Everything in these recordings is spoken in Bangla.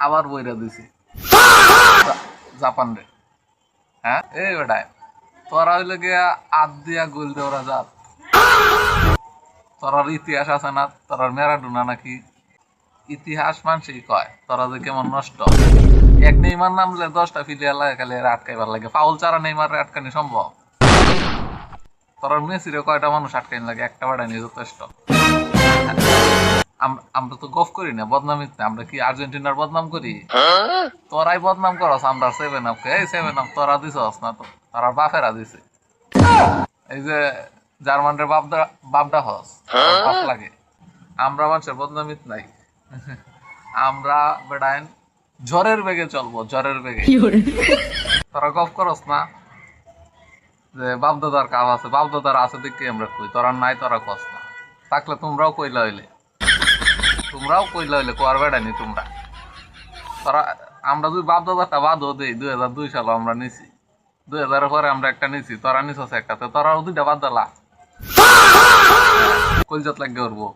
আবার বইরা দিছি জাপান রে। হ্যাঁ এই বেটায় তোরা হইলে গিয়া আদ দিয়া গোল দেওয়া জাত। তোরার ইতিহাস আছে না, তোরার ম্যারাডোনা নাকি ইতিহাস মানুষই কয় তোরা যে কেমন নষ্ট। এক নেইমার নামলে 10টা ফিলিয়ার লাগে খালি আটকাইবার লাগে, ফাউল ছাড়া নেইমারে আটকানি সম্ভব? তোরার মেসিরে কয়টা মানুষ আটকাইন লাগে, একটা বাড়ানি যথেষ্ট। আমরা তো গফ করি না, বদনামিত না, আমরা কি আর্জেন্টিনার বদনাম করি? তোরাই বদনাম করস আমরা 7 আপ কে। এই 7 আপ তোরা দিছস না তো, তোরা বাপেরা দিছে। এই যে জার্মানের বাপডা হস বাপ লাগে। আমরা মানুষের বদনামিত নাই। আমরা বেড়াইন ঝড়ের বেগে চলবো, ঝড়ের বেগে। তোরা গফ করস না যে বাপদাদার কাম আছে, বাপদাদার আছে দেখে আমরা কই, তোরা নাই তোরা কস না। থাকলে তোমরাও কইলা হইলে, তোমরাও কইলা হইলে কোয়ার বেড়াইনি তোমরা। তোরা আমরা যদি বাপদাদারটা বাদও দেই, 2002 সালে আমরা নিছি, 2000 পরে আমরা একটা নিছি, তোরা নিছস একটাতে, তোরাও 2টা বাদ দিলা। কলজাত লাগে করবো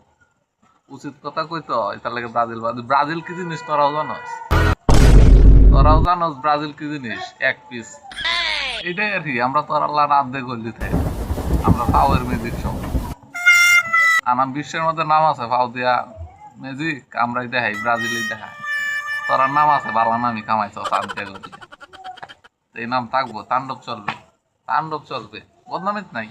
উচিত কথা কইতো। এটার লাগে ব্রাজিল ব্রাজিল কি জিনিস তোরাও জানোস? তোরাও জানোস ব্রাজিল কি জিনিস? এক পিস। এটাই আর কি, আমরা তোর আল্লাহ রাত দিয়ে গল্লি থাকি, আমরা পাওয়ার মিউজিক সব আনাম বিশ্বের মধ্যে নাম আছে ফাউ দিয়া ম্যাজিক, আমরাই দেখাই, ব্রাজিলই দেখাই। তোরার নাম আছে বালা নামই কামাইছ শান্তিয়া গলি, এই নাম থাকবো, তাণ্ডব চলবে, তাণ্ডব চলবে, বদনামিত নাই।